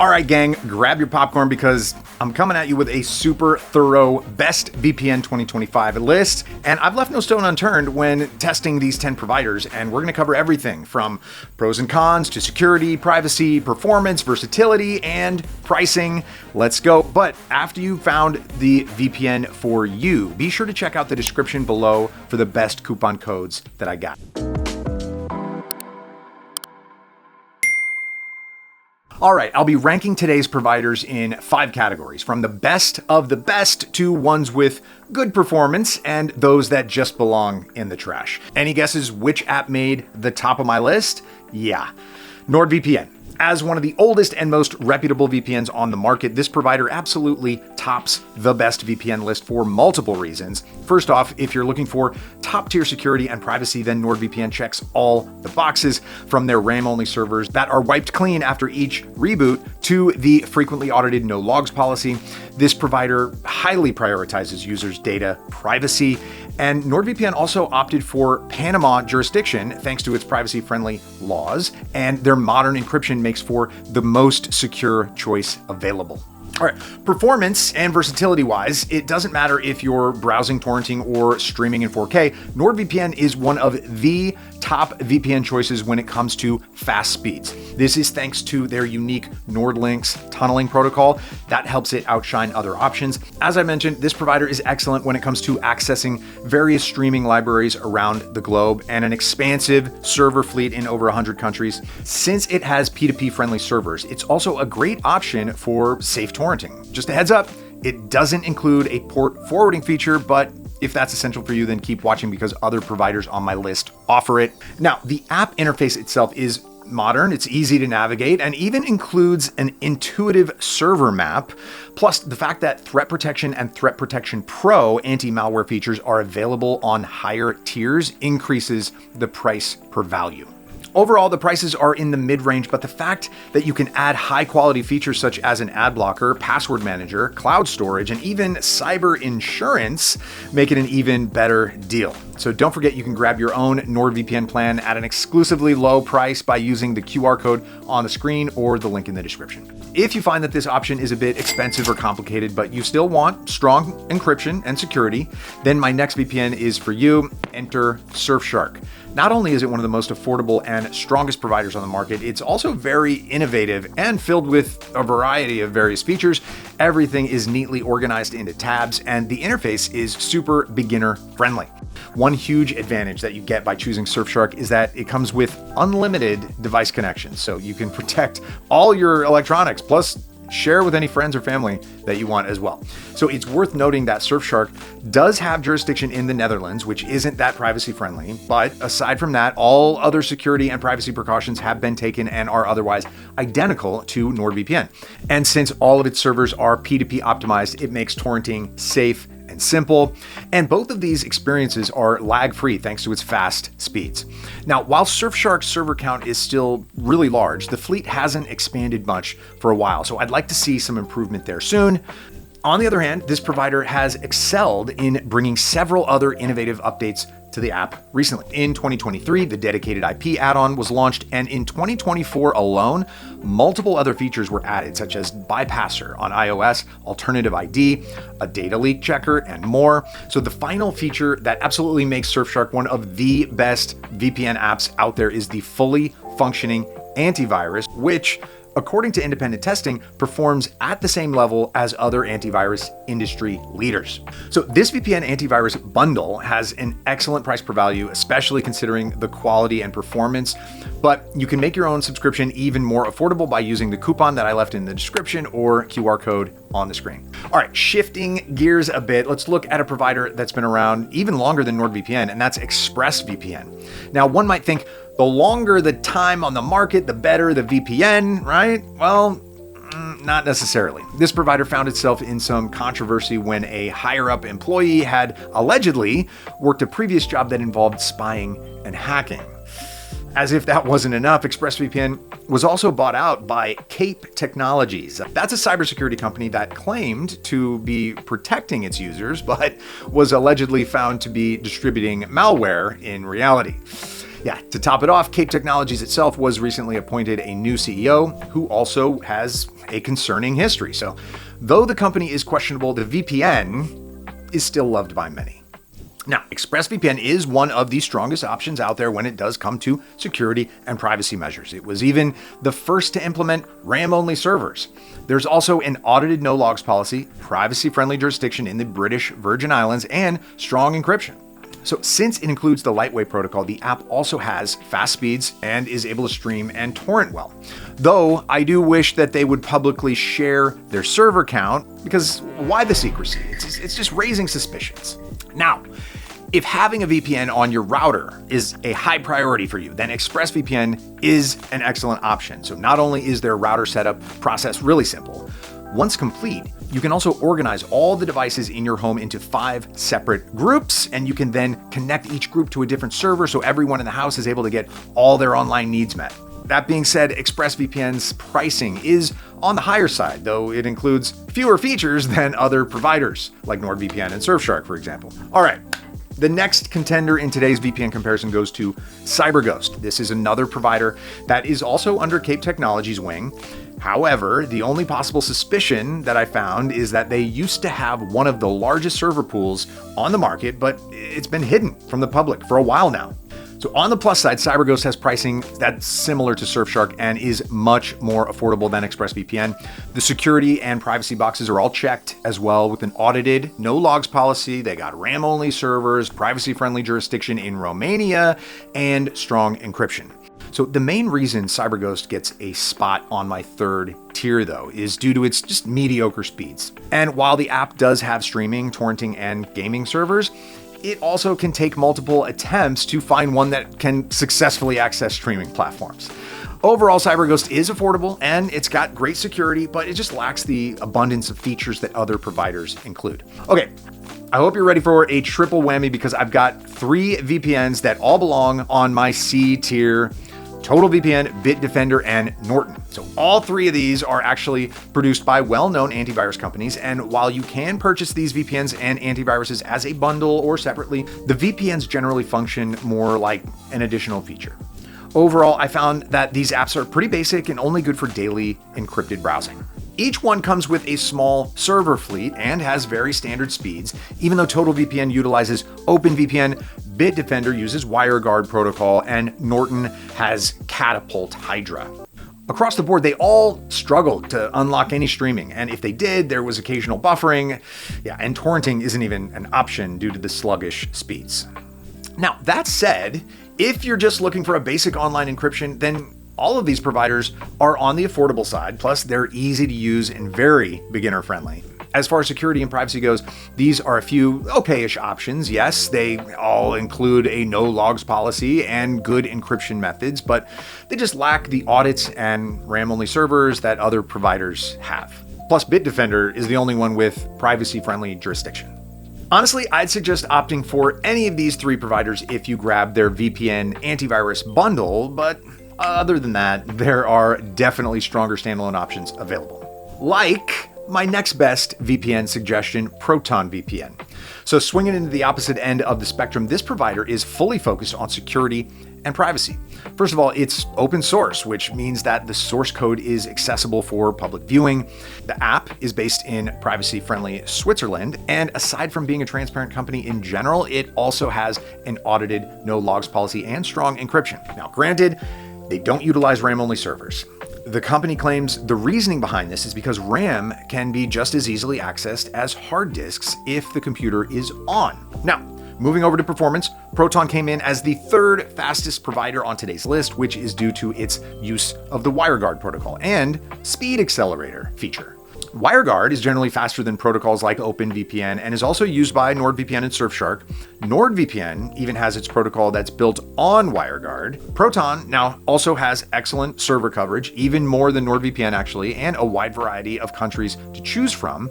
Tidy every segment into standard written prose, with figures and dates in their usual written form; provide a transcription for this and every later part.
All right, gang, grab your popcorn because I'm coming at you with a super thorough Best VPN 2025 list. And I've left no stone unturned when testing these 10 providers. And we're going to cover everything from pros and cons to security, privacy, performance, versatility, and pricing. Let's go. But after you found the VPN for you, be sure to check out the description below for the best coupon codes that I got. All right, I'll be ranking today's providers in 5 categories, from the best of the best to ones with good performance and those that just belong in the trash. Any guesses which app made the top of my list? Yeah, NordVPN. As one of the oldest and most reputable VPNs on the market, this provider absolutely tops the best VPN list for multiple reasons. First off, if you're looking for top-tier security and privacy, then NordVPN checks all the boxes, from their RAM-only servers that are wiped clean after each reboot to the frequently audited no logs policy. This provider highly prioritizes users' data privacy, and NordVPN also opted for Panama jurisdiction thanks to its privacy-friendly laws, and their modern encryption makes for the most secure choice available. All right, performance and versatility wise, it doesn't matter if you're browsing, torrenting, or streaming in 4K. NordVPN is one of the top VPN choices when it comes to fast speeds. This is thanks to their unique NordLynx tunneling protocol that helps it outshine other options. As I mentioned, this provider is excellent when it comes to accessing various streaming libraries around the globe and an expansive server fleet in over 100 countries. Since it has P2P friendly servers, it's also a great option for safe torrenting. Just a heads up, it doesn't include a port forwarding feature, but if that's essential for you, then keep watching because other providers on my list offer it. Now, the app interface itself is modern, it's easy to navigate, and even includes an intuitive server map. Plus, the fact that Threat Protection and Threat Protection Pro anti-malware features are available on higher tiers increases the price per value. Overall, the prices are in the mid-range, but the fact that you can add high-quality features such as an ad blocker, password manager, cloud storage, and even cyber insurance make it an even better deal. So don't forget you can grab your own NordVPN plan at an exclusively low price by using the QR code on the screen or the link in the description. If you find that this option is a bit expensive or complicated, but you still want strong encryption and security, then my next VPN is for you. Enter Surfshark. Not only is it one of the most affordable and strongest providers on the market, it's also very innovative and filled with a variety of various features. Everything is neatly organized into tabs, and the interface is super beginner friendly. One huge advantage that you get by choosing Surfshark is that it comes with unlimited device connections, so you can protect all your electronics, plus share with any friends or family that you want as well. So it's worth noting that Surfshark does have jurisdiction in the Netherlands, which isn't that privacy friendly. But aside from that, all other security and privacy precautions have been taken and are otherwise identical to NordVPN. And since all of its servers are P2P optimized, it makes torrenting safe and simple. And both of these experiences are lag-free thanks to its fast speeds. Now, while Surfshark's server count is still really large, the fleet hasn't expanded much for a while, so I'd like to see some improvement there soon. On the other hand, this provider has excelled in bringing several other innovative updates to the app recently. In 2023, the dedicated IP add-on was launched, and in 2024 alone, multiple other features were added, such as Bypasser on iOS, alternative ID, a data leak checker, and more. So the final feature that absolutely makes Surfshark one of the best VPN apps out there is the fully functioning antivirus, which, according to independent testing, performs at the same level as other antivirus industry leaders. So this VPN antivirus bundle has an excellent price per value, especially considering the quality and performance, but you can make your own subscription even more affordable by using the coupon that I left in the description or QR code on the screen. All right, shifting gears a bit, let's look at a provider that's been around even longer than NordVPN, and that's ExpressVPN. Now, one might think, the longer the time on the market, the better the VPN, right? Well, not necessarily. This provider found itself in some controversy when a higher-up employee had allegedly worked a previous job that involved spying and hacking. As if that wasn't enough, ExpressVPN was also bought out by Cape Technologies. That's a cybersecurity company that claimed to be protecting its users, but was allegedly found to be distributing malware in reality. Yeah, to top it off, Cape Technologies itself was recently appointed a new CEO who also has a concerning history. So, though the company is questionable, the VPN is still loved by many. Now, ExpressVPN is one of the strongest options out there when it does come to security and privacy measures. It was even the first to implement RAM-only servers. There's also an audited no-logs policy, privacy-friendly jurisdiction in the British Virgin Islands, and strong encryption. So since it includes the lightweight protocol, the app also has fast speeds and is able to stream and torrent well. Though I do wish that they would publicly share their server count, because why the secrecy? It's just raising suspicions. Now, if having a VPN on your router is a high priority for you, then ExpressVPN is an excellent option. So not only is their router setup process really simple, once complete, you can also organize all the devices in your home into 5 separate groups, and you can then connect each group to a different server so everyone in the house is able to get all their online needs met. That being said, ExpressVPN's pricing is on the higher side, though it includes fewer features than other providers, like NordVPN and Surfshark, for example. All right, the next contender in today's VPN comparison goes to CyberGhost. This is another provider that is also under Cape Technologies' wing. However, the only possible suspicion that I found is that they used to have one of the largest server pools on the market, but it's been hidden from the public for a while now. So on the plus side, CyberGhost has pricing that's similar to Surfshark and is much more affordable than ExpressVPN. The security and privacy boxes are all checked as well with an audited no logs policy. They got RAM-only servers, privacy-friendly jurisdiction in Romania, and strong encryption. So the main reason CyberGhost gets a spot on my third tier, though, is due to its just mediocre speeds. And while the app does have streaming, torrenting, and gaming servers, it also can take multiple attempts to find one that can successfully access streaming platforms. Overall, CyberGhost is affordable and it's got great security, but it just lacks the abundance of features that other providers include. Okay, I hope you're ready for a triple whammy because I've got 3 VPNs that all belong on my C tier: TotalVPN, Bitdefender, and Norton. So all 3 of these are actually produced by well-known antivirus companies, and while you can purchase these VPNs and antiviruses as a bundle or separately, the VPNs generally function more like an additional feature. Overall, I found that these apps are pretty basic and only good for daily encrypted browsing. Each one comes with a small server fleet and has very standard speeds. Even though TotalVPN utilizes OpenVPN, Bitdefender uses WireGuard protocol, and Norton has Catapult Hydra. Across the board, they all struggled to unlock any streaming, and if they did, there was occasional buffering. Yeah, and torrenting isn't even an option due to the sluggish speeds. Now, that said, if you're just looking for a basic online encryption, then all of these providers are on the affordable side, plus they're easy to use and very beginner friendly. As far as security and privacy goes, these are a few okay-ish options. Yes, they all include a no logs policy and good encryption methods, but they just lack the audits and RAM-only servers that other providers have. Plus, Bitdefender is the only one with privacy-friendly jurisdiction. Honestly, I'd suggest opting for any of these 3 providers if you grab their VPN antivirus bundle, but other than that, there are definitely stronger standalone options available. Like my next best VPN suggestion, Proton VPN. So swinging into the opposite end of the spectrum, this provider is fully focused on security and privacy. First of all, it's open source, which means that the source code is accessible for public viewing. The app is based in privacy-friendly Switzerland, and aside from being a transparent company in general, it also has an audited no logs policy and strong encryption. Now, granted, they don't utilize RAM-only servers. The company claims the reasoning behind this is because RAM can be just as easily accessed as hard disks if the computer is on. Now, moving over to performance, Proton came in as the 3rd fastest provider on today's list, which is due to its use of the WireGuard protocol and speed accelerator feature. WireGuard is generally faster than protocols like OpenVPN and is also used by NordVPN and Surfshark. NordVPN even has its protocol that's built on WireGuard. Proton now also has excellent server coverage, even more than NordVPN actually, and a wide variety of countries to choose from.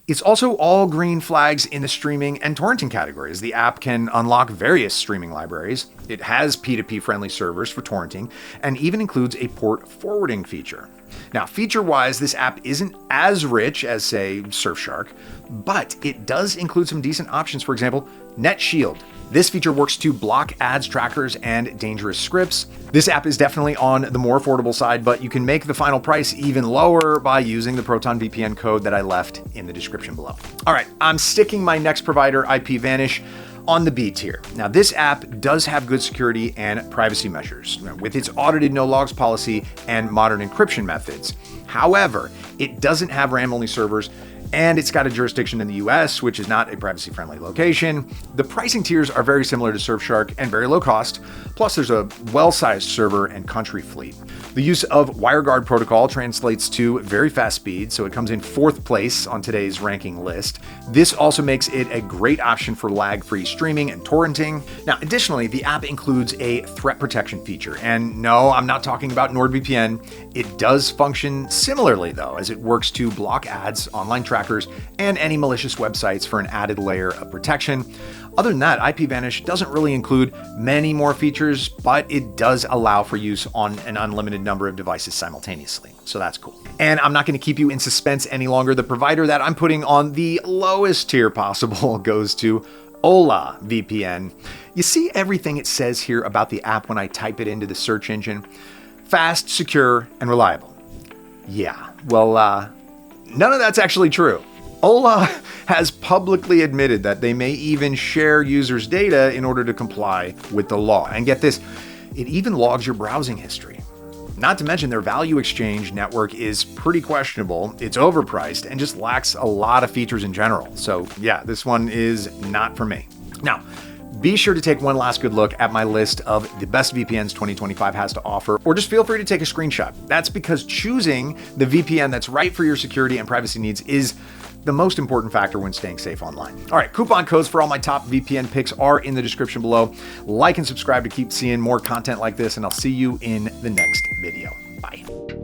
It's also all green flags in the streaming and torrenting categories. The app can unlock various streaming libraries. It has P2P friendly servers for torrenting and even includes a port forwarding feature. Now, feature-wise, this app isn't as rich as, say, Surfshark, but it does include some decent options. For example, NetShield This feature works to block ads, trackers, and dangerous scripts. This app is definitely on the more affordable side, but you can make the final price even lower by using the Proton VPN code that I left in the description below. All right, I'm sticking my next provider, IPVanish, on the B tier. Now, this app does have good security and privacy measures with its audited no logs policy and modern encryption methods. However, it doesn't have RAM-only servers, and it's got a jurisdiction in the US, which is not a privacy-friendly location. The pricing tiers are very similar to Surfshark and very low cost, plus there's a well-sized server and country fleet. The use of WireGuard protocol translates to very fast speed, so it comes in 4th place on today's ranking list. This also makes it a great option for lag-free streaming and torrenting. Now, additionally, the app includes a threat protection feature, and no, I'm not talking about NordVPN. It does function similarly, though, as it works to block ads, online trackers, and any malicious websites for an added layer of protection. Other than that, IPVanish doesn't really include many more features, but it does allow for use on an unlimited number of devices simultaneously, so that's cool. And I'm not going to keep you in suspense any longer. The provider that I'm putting on the lowest tier possible goes to Hola VPN. You see everything it says here about the app when I type it into the search engine? Fast, secure, and reliable. Yeah, well, none of that's actually true. Hola has publicly admitted that they may even share users' data in order to comply with the law. And get this, it even logs your browsing history. Not to mention their value exchange network is pretty questionable, it's overpriced, and just lacks a lot of features in general. So yeah, this one is not for me. Now, be sure to take one last good look at my list of the best VPNs 2025 has to offer, or just feel free to take a screenshot. That's because choosing the VPN that's right for your security and privacy needs is the most important factor when staying safe online. All right, coupon codes for all my top VPN picks are in the description below. Like and subscribe to keep seeing more content like this, and I'll see you in the next video. Bye.